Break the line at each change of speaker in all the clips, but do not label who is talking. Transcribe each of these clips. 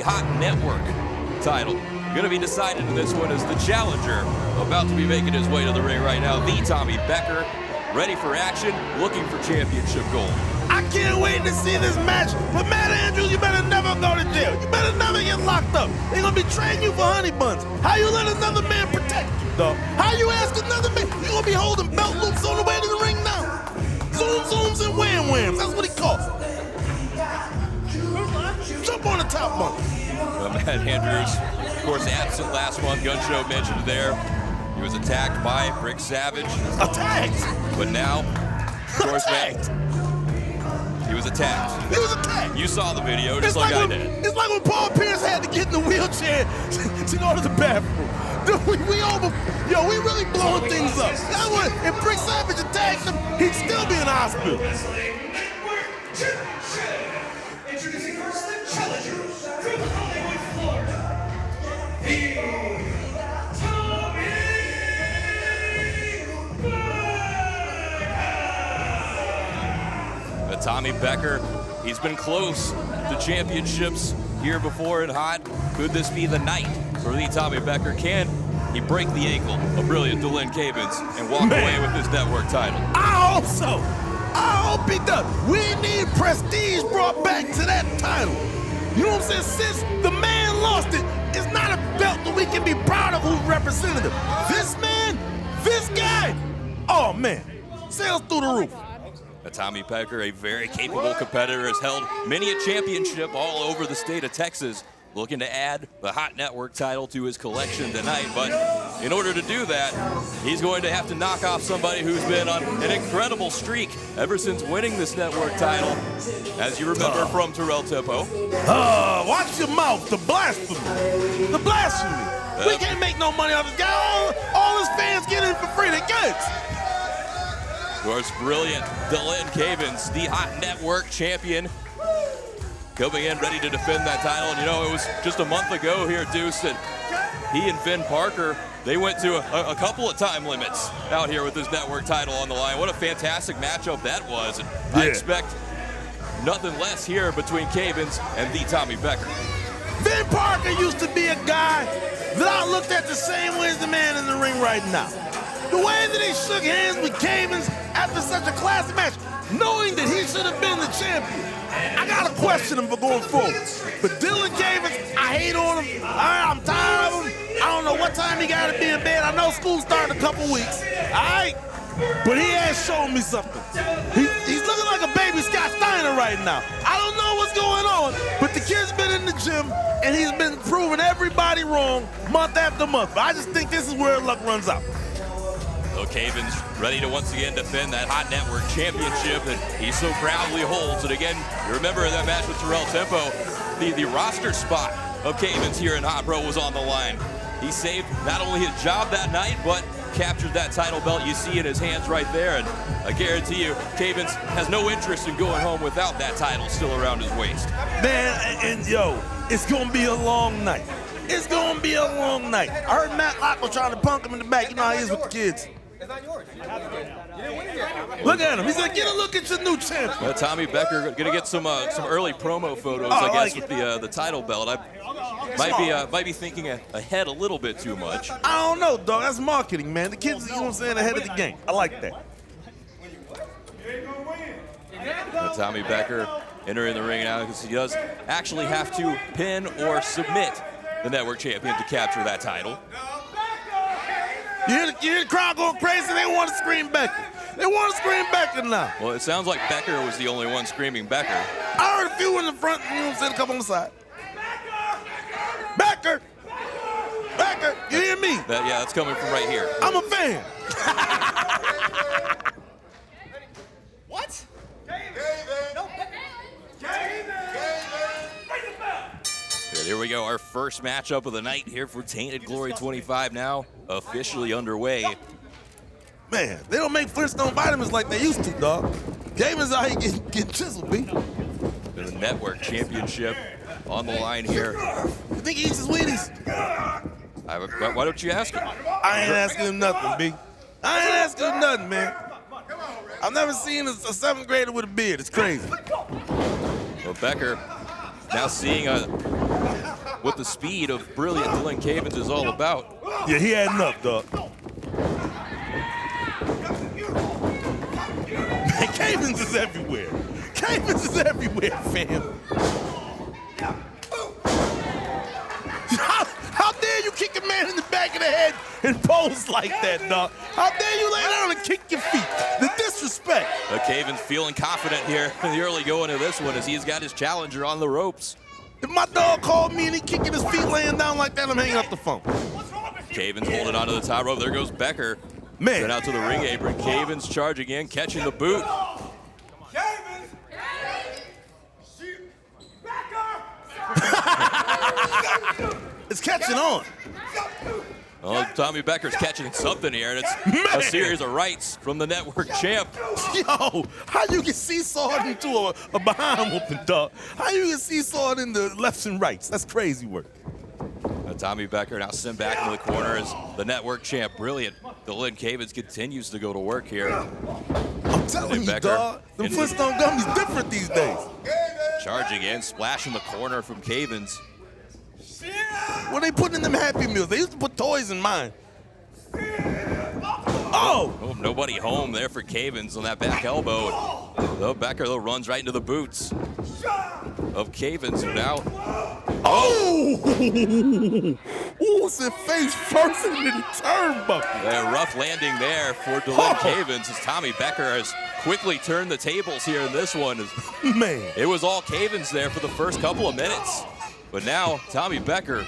Hot Network title. Going to be decided in this one as the challenger about to be making his way to the ring right now. The Tommy Becker, ready for action, looking for championship gold.
I can't wait to see this match, but Matt Andrews, you better never go to jail. You better never get locked up. They're going to be trading you for honey buns. How you let another man protect you, dog? How you ask another man? You're going to be holding belt loops on the way to the ring now. Zoom, zooms, and wham, whams. That's what he calls it. Jump on the top bunk.
Matt Andrews, of course, absent last month. Gun Show mentioned there. He was attacked by Rick Savage.
Attacked?
But now, of course, he was attacked.
He was attacked.
You saw the video just like I did.
It's like when Paul Pierce had to get in the wheelchair to go to the bathroom. Dude, we really blowing things up. That's what, if Rick Savage attacked him, he'd still be in the hospital.
Introducing first the challenger from Hollywood, Florida, the Tommy Becker.
The Tommy Becker, he's been close to championships here before in Hot. Could this be the night for the Tommy Becker? Can he break the ankle of brilliant Delynn Cavens and walk away with his network title?
I hope so. I hope he does. We need prestige brought back to that title. You know what I'm saying? Since the man lost it, it's not a belt that we can be proud of who's representative. This man, this guy, oh man, sales through the roof.
Tommy Becker, a very capable competitor, has held many a championship all over the state of Texas, looking to add the Hot Network title to his collection tonight. But in order to do that, he's going to have to knock off somebody who's been on an incredible streak ever since winning this network title, as you remember from Terrell Tempo.
Watch your mouth, the blasphemy. The blasphemy. We can't make no money off this guy. All his fans get in for free. They get it.
Of course, brilliant Delynn Cavens, the Hot Network champion, coming in ready to defend that title. And you know, it was just a month ago here, Deuce, that he and Vin Parker, they went to a couple of time limits out here with this network title on the line. What a fantastic matchup that was. And I expect nothing less here between Cavens and the Tommy Becker.
Vin Parker used to be a guy that I looked at the same way as the man in the ring right now. The way that he shook hands with Cavens after such a classic match, knowing that he should have been the champion. I gotta question him for going forward. But Delynn Cavens, I hate on him. I'm tired of him. I don't know what time he gotta be in bed. I know school starting in a couple weeks. All right? But he has shown me something. He's looking like a baby Scott Steiner right now. I don't know what's going on, but the kid's been in the gym and he's been proving everybody wrong month after month. But I just think this is where luck runs out.
So Cavens ready to once again defend that Hot Network championship that he so proudly holds. And again, you remember that match with Terrell Tempo, the roster spot of Cavens here in Hot Pro was on the line. He saved not only his job that night, but captured that title belt. You see in his hands right there. And I guarantee you, Cavens has no interest in going home without that title still around his waist.
Man, and yo, it's gonna be a long night. It's gonna be a long night. I heard Matt Locke was trying to punk him in the back. You know how he is with the kids.
It's not yours. You didn't win it yet.
Look at him. He said, "Get a look at your new champion."
Well, Tommy Becker going to get some early promo photos, I guess, with the title belt. I might be thinking ahead a little bit too much.
I don't know, dog. That's marketing, man. The kids, you know what I'm saying, ahead of the game. I like that.
And Tommy Becker entering the ring now because he does actually have to pin or submit the network champion to capture that title.
You hear the crowd going crazy? They want to scream Becker. They want to scream Becker now.
Well, it sounds like Becker was the only one screaming Becker.
I heard a few in the front, you know what I'm saying, a couple on the side. Becker! Becker! You hear me?
Yeah, that's coming from right here.
I'm a fan.
What?
Good, here we go. Our first matchup of the night here for Tainted Glory 25 now officially underway.
Man, they don't make Flintstone vitamins like they used to, dog. Cavens out here getting chiseled, B.
The network championship on the line here.
You think he eats his Wheaties?
Why don't you ask him?
I ain't asking him nothing, B. I ain't asking him nothing, man. I've never seen a seventh grader with a beard. It's crazy.
Well, Becker now seeing a what the speed of brilliant Delynn Cavens is all about.
Yeah, he had enough, dog. Man, Cavens is everywhere. Cavens is everywhere, fam. How dare you kick a man in the back of the head and pose like that, dog? How dare you lay down and kick your feet? The disrespect.
Cavens feeling confident here in the early going of this one as he's got his challenger on the ropes.
If my dog called me and he kicking his feet laying down like that, I'm hanging up the phone.
Cavens holding onto the top rope. There goes Becker.
Man.
Then out to the ring apron. Cavens charging in, catching the boot.
Cavens!
It's catching on.
Oh, Tommy Becker's catching something here, and it's a series of rights from the network champ.
Yo, how you get seesawed into a behind whooping, dog? How you get seesawed into lefts and rights? That's crazy work.
Tommy Becker now sent back into the corner as the network champ. Brilliant. Delynn Cavens continues to go to work here.
I'm telling you,
Becker
dog. Them Flintstone gummies different these days.
Charging in, splashing the corner from Cavens.
What they putting in them Happy Meals? They used to put toys in mine. Oh!
Oh, nobody home there for Cavens on that back elbow. Though Becker though runs right into the boots of Cavens now.
Oh! Ooh, it's in face first into the turnbuckle.
A rough landing there for Delynn Cavens as Tommy Becker has quickly turned the tables here in this one.
Man.
It was all Cavens there for the first couple of minutes. But now, Tommy Becker.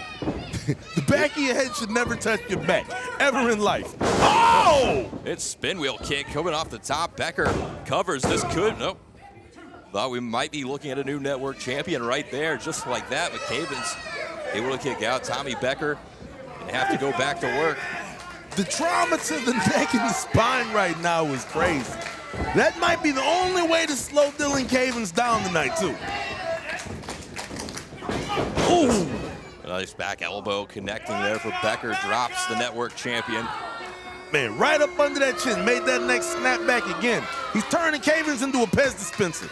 The back of your head should never touch your back, ever in life. Oh!
It's spin wheel kick coming off the top. Becker covers. This could, nope. Thought we might be looking at a new network champion right there, just like that. But Cavens able to kick out Tommy Becker and have to go back to work.
The trauma to the neck and the spine right now is crazy. That might be the only way to slow Delynn Cavens down tonight, too. Ooh.
Nice back elbow connecting there for Becker. Drops the network champion.
Man, right up under that chin. Made that neck snap back again. He's turning Cavens into a Pez dispenser.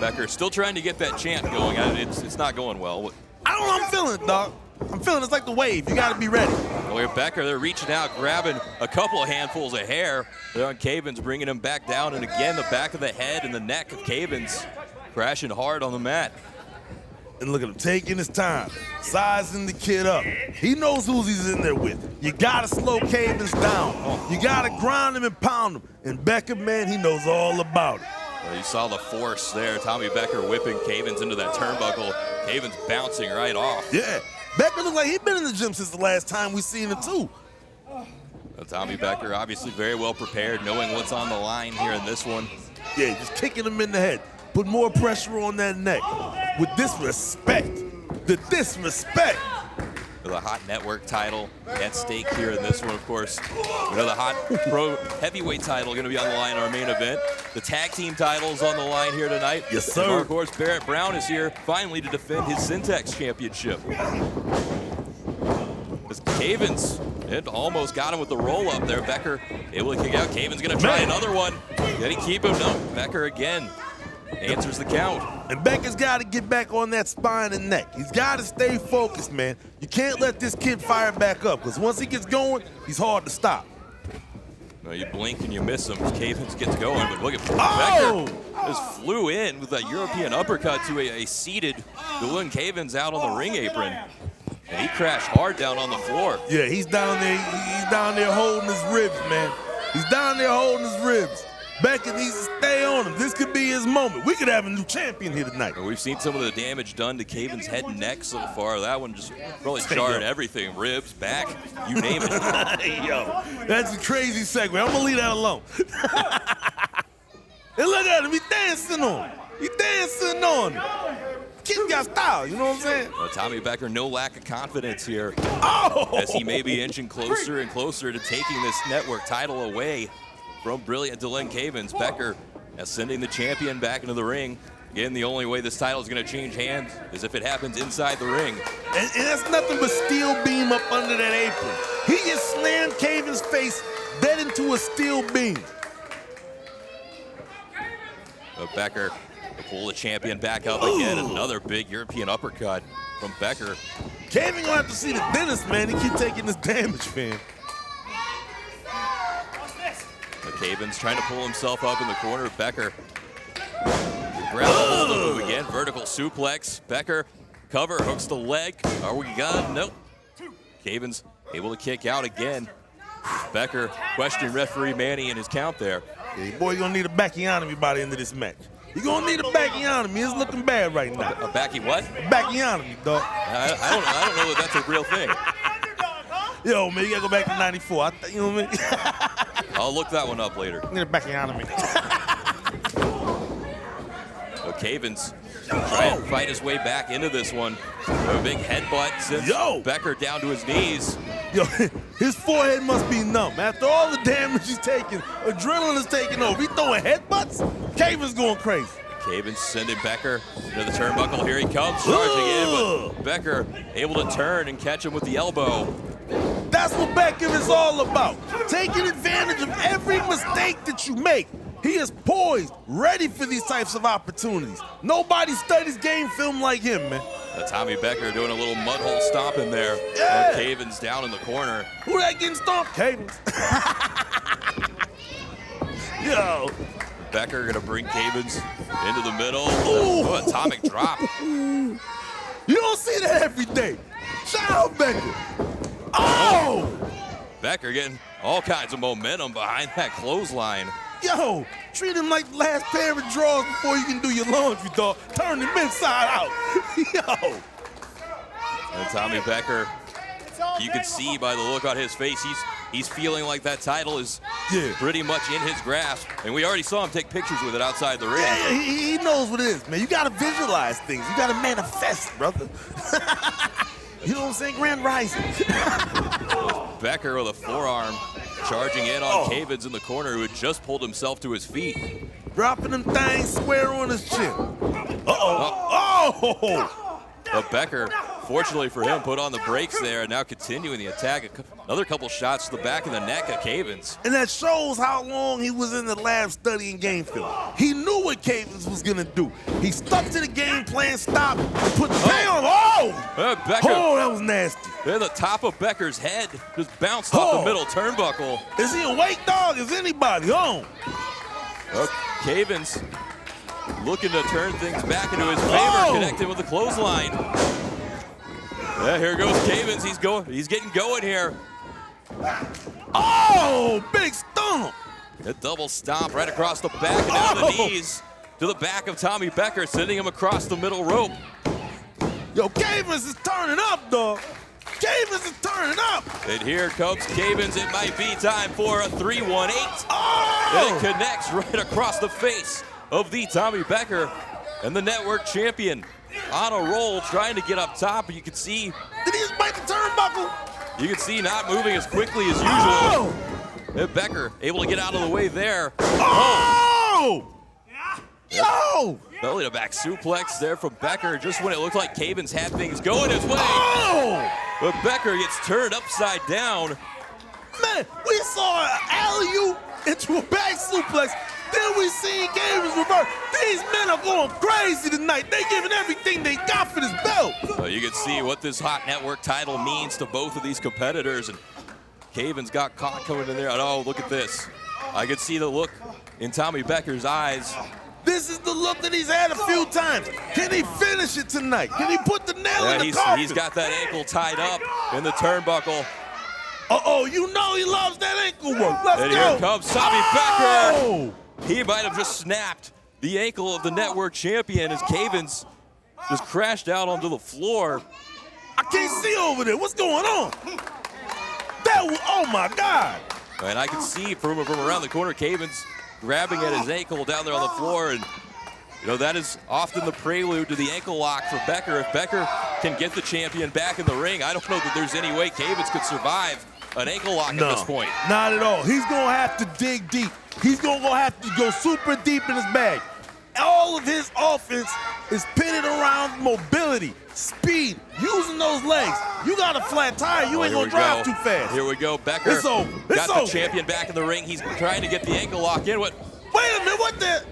Becker still trying to get that chant going. It's not going well.
I don't know. I'm feeling it, dog. I'm feeling it's like the wave. You got to be ready.
Look at Becker. They're reaching out, grabbing a couple of handfuls of hair. They're on Cavens, bringing him back down. And again, the back of the head and the neck of Cavens crashing hard on the mat.
And look at him taking his time, sizing the kid up. He knows who he's in there with. You gotta slow Cavens down. You gotta grind him and pound him. And Becker, man, he knows all about it.
Well, you saw the force there. Tommy Becker whipping Cavens into that turnbuckle. Cavens bouncing right off.
Yeah, Becker looked like he'd been in the gym since the last time we seen him too.
Well, Tommy Becker obviously very well prepared, knowing what's on the line here in this one.
Yeah, just kicking him in the head. Put more pressure on that neck. With disrespect. The disrespect.
The hot network title at stake here in this one, of course. We know the hot pro heavyweight title going to be on the line in our main event. The tag team title's on the line here tonight.
Yes, sir.
And of course, Barrett Brown is here finally to defend his Syntex championship. As Cavens, it almost got him with the roll up there. Becker able to kick out. Cavens going to try another one. Did he keep him? No. Becker again answers the count.
And Becker's got to get back on that spine and neck. He's got to stay focused, man. You can't let this kid fire back up, because once he gets going, he's hard to stop.
No, you blink and you miss him. Cavens gets going, but look at
Oh!
Becker just flew in with a European uppercut to a seated Delynn Cavens out on the ring apron. And he crashed hard down on the floor.
Yeah, he's down there. He's down there holding his ribs, man. He's down there holding his ribs. Becker needs to stay on him. This could be his moment. We could have a new champion here tonight.
We've seen some of the damage done to Cavens' head and neck so far. That one just probably jarred everything. Ribs, back, you name it.
Yo, that's a crazy segue. I'm going to leave that alone. And look at him. He's dancing on him. He's dancing on him. Kid got style, you know what I'm saying?
Well, Tommy Becker, no lack of confidence here.
Oh!
As he may be inching closer and closer to taking this network title away from brilliant Delynn Cavens. Becker sending the champion back into the ring. Again, the only way this title is going to change hands is if it happens inside the ring.
And that's nothing but steel beam up under that apron. He just slammed Cavens' face dead into a steel beam.
But Becker will pull the champion back up again. Another big European uppercut. from Becker.
Caven gonna have to see the dentist, man. He keep taking this damage, fam.
Cavens trying to pull himself up in the corner. Becker grab hold of him again. Vertical suplex. Becker cover, hooks the leg. Are we gone? Nope. Cavens able to kick out again. Becker questioning referee Manny in his count there.
Yeah, boy, you're gonna need a backiotomy by the end of this match. You're gonna need a backiotomy. It's looking bad right now.
A backy what?
Backiotomy, dog.
I don't know that that's a real thing.
Yo, man, you gotta go back to 94. You know what I mean?
I'll look that one up later.
Need a backiotomy.
So Cavens trying to fight his way back into this one. A big headbutt sends Becker down to his knees.
Yo, his forehead must be numb. After all the damage he's taking, adrenaline is taking over. He throwing headbutts? Cavens going crazy.
Cavens sending Becker into the turnbuckle. Here he comes, charging in, but Becker able to turn and catch him with the elbow.
That's what Becker is all about. Taking advantage of every mistake that you make. He is poised, ready for these types of opportunities. Nobody studies game film like him, man.
Tommy Becker doing a little mud hole stomp in there.
Yeah.
Cavens down in the corner.
Who that getting stomped? Cavens. Yo.
Becker gonna bring Cavens into the middle. Oh, atomic drop.
You don't see that every day. Shout out Becker. Oh!
Becker getting all kinds of momentum behind that clothesline.
Yo, treat him like the last pair of drawers before you can do your laundry, dog. Turn him inside out. Yo.
And Tommy Becker, you can see by the look on his face, he's feeling like that title is pretty much in his grasp. And we already saw him take pictures with it outside the ring.
Yeah, he knows what it is, man. You gotta visualize things. You gotta manifest, brother. You know what I'm saying? Grand Rising.
Becker with a forearm charging in on Cavens in the corner, who had just pulled himself to his feet.
Dropping them things square on his chin. Oh!
But Becker, fortunately for him, put on the brakes there and now continuing the attack. Another couple shots to the back of the neck of Cavens.
And that shows how long he was in the lab studying game film. He knew what Cavens was gonna do. He stuck to the game plan, stopped, and put the pay on.
Becker.
Oh, that was nasty.
Then the top of Becker's head just bounced off the middle turnbuckle.
Is he awake, dog? Is anybody home?
Cavens looking to turn things back into his favor, connecting with the clothesline. Yeah, here goes Cavens. He's getting going here.
Oh, big stomp.
A double stomp right across the back and down the knees to the back of Tommy Becker, sending him across the middle rope.
Yo, Cavens is turning up, dog. Cavens is turning up.
And here comes Cavens. It might be time for a 3-1-8. And it connects right across the face of the Tommy Becker, and the network champion on a roll, trying to get up top. You can see.
Did he just bite the turnbuckle?
You can see not moving as quickly as usual. And Becker able to get out of the way there. Yo! Belly to back suplex there from Becker, just when it looked like Cavens had things going his way. But Becker gets turned upside down.
Man, we saw an alley-oop into a back suplex. Then we seen Cavens reverse. These men are going crazy tonight. They giving everything they got for this belt.
You can see what this hot network title means to both of these competitors. And Cavens got caught coming in there. Oh, look at this. I could see the look in Tommy Becker's eyes.
This is the look that he's had a few times. Can he finish it tonight? Can he put the nail in the coffin?
He's got that ankle tied up in the turnbuckle.
You know he loves that ankle work. Let's go.
Here comes Tommy Becker. He might have just snapped the ankle of the network champion as Cavens just crashed out onto the floor.
I can't see over there. What's going on? Oh my God.
And I can see from around the corner, Cavens grabbing at his ankle down there on the floor. And that is often the prelude to the ankle lock for Becker. If Becker can get the champion back in the ring, I don't know that there's any way Cavens could survive an ankle lock at this point.
Not at all. He's going to have to dig deep. He's going to have to go super deep in his bag. All of his offense is pitted around mobility, speed, using those legs. You got a flat tire, you ain't going to drive too fast.
Here we go. Becker
it's over.
got the champion back in the ring. He's trying to get the ankle lock in.
Wait a minute, what the?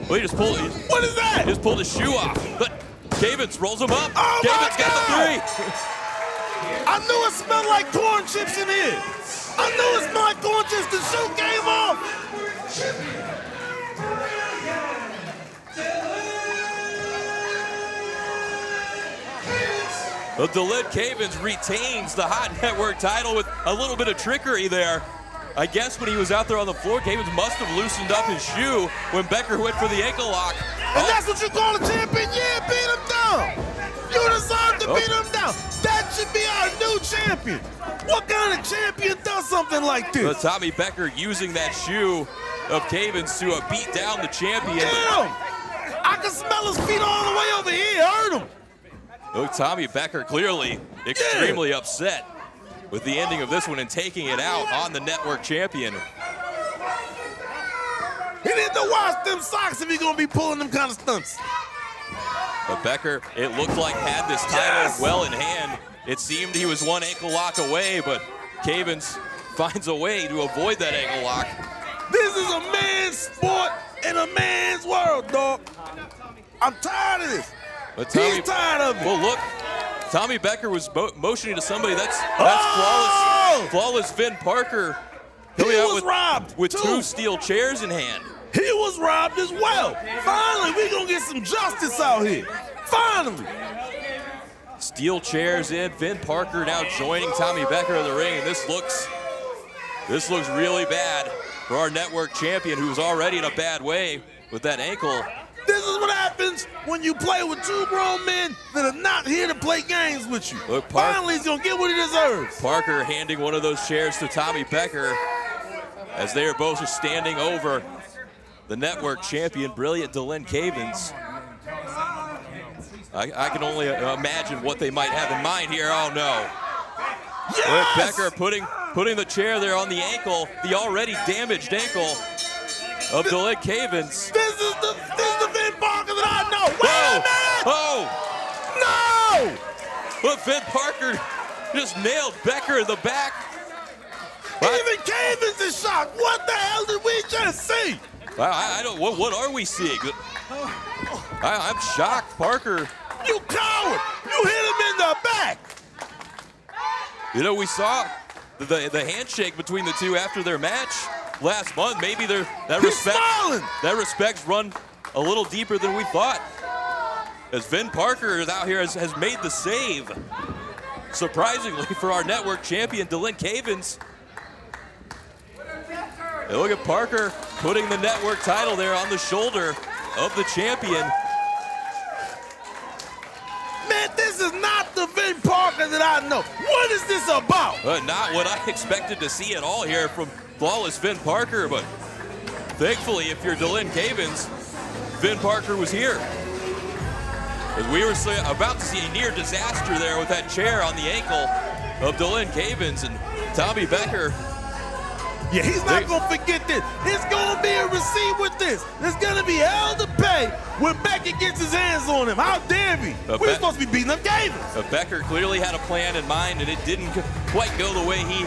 Well, he just pulled.
What is that?
He just pulled his shoe off. But Cavens rolls him up.
Oh
Cavens
my
got the
God!
3.
I knew it smelled like corn chips in here. I knew it smelled like corn chips. The shoe came off.
Well, Delynn Cavens retains the Hot Network title with a little bit of trickery there. I guess when he was out there on the floor, Cavens must have loosened up his shoe when Becker went for the ankle lock.
And that's what you call a champion? Yeah, beat him down. You deserve to beat him down. That should be our new champion. What kind of champion does something like this?
But Tommy Becker using that shoe of Cavens to beat down the champion.
Get him. I can smell his feet all the way over here. Hurt him.
Look, Tommy Becker clearly extremely upset with the ending of this one and taking it out on the network champion.
He need to wash them socks if he's going to be pulling them kind of stunts.
But Becker, it looked like, had this title well in hand. It seemed he was one ankle lock away, but Cavens finds a way to avoid that ankle lock.
This is a man's sport in a man's world, dog. I'm tired of this.
But Tommy,
he's tired of it.
Well, look, Tommy Becker was motioning to somebody. That's
Oh!
flawless Vin Parker
He
coming out
was robbed,
with
too.
2 steel chairs in hand.
He was robbed as well. Finally, we're going to get some justice out here. Finally.
Steel chairs in. Vin Parker now joining Tommy Becker in the ring, and this looks really bad for our network champion, who's already in a bad way with that ankle.
This is what happens when you play with 2 grown men that are not here to play games with you.
Look,
Finally, he's going to get what he deserves.
Parker handing one of those chairs to Tommy Becker as they are both just standing over the network champion, brilliant Delynn Cavens. I can only imagine what they might have in mind here. Oh, no.
Yes!
Becker putting the chair there on the ankle, the already damaged ankle of Delynn Cavens.
This is the Vin Parker that I know. Wait a minute!
Oh!
No!
But Vin Parker just nailed Becker in the back.
Even Cavens is shocked. What the hell did we just see?
I don't. What are we seeing? I'm shocked, Parker.
You coward! You hit him in the back.
You know, we saw the handshake between the two after their match last month. Maybe that respect's run a little deeper than we thought. As Vin Parker is out here has made the save, surprisingly, for our network champion, Delynn Cavens. And look at Parker putting the network title there on the shoulder of the champion.
Man, this is not the Vin Parker that I know. What is this about?
Not what I expected to see at all here from flawless Vin Parker, but thankfully, if you're Delynn Cavens, Vin Parker was here. As we were about to see a near disaster there with that chair on the ankle of Delynn Cavens, and Tommy Becker.
Yeah, he's not going to forget this. It's going to be a receipt with this. There's going to be hell to pay when Becker gets his hands on him. How dare he? We're supposed to be beating up Cavens.
Becker clearly had a plan in mind, and it didn't quite go the way he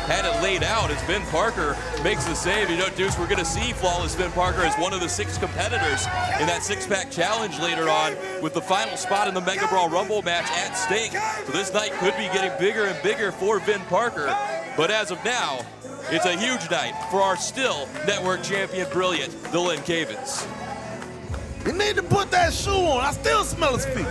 had it laid out as Vin Parker makes the save. You know, Deuce, we're going to see flawless Vin Parker as one of the 6 competitors in that 6-pack challenge later on, with the final spot in the Mega Brawl Rumble match at stake. So this night could be getting bigger and bigger for Vin Parker. But as of now, it's a huge night for our still network champion, brilliant Delynn Cavens.
You need to put that shoe on. I still smell his feet.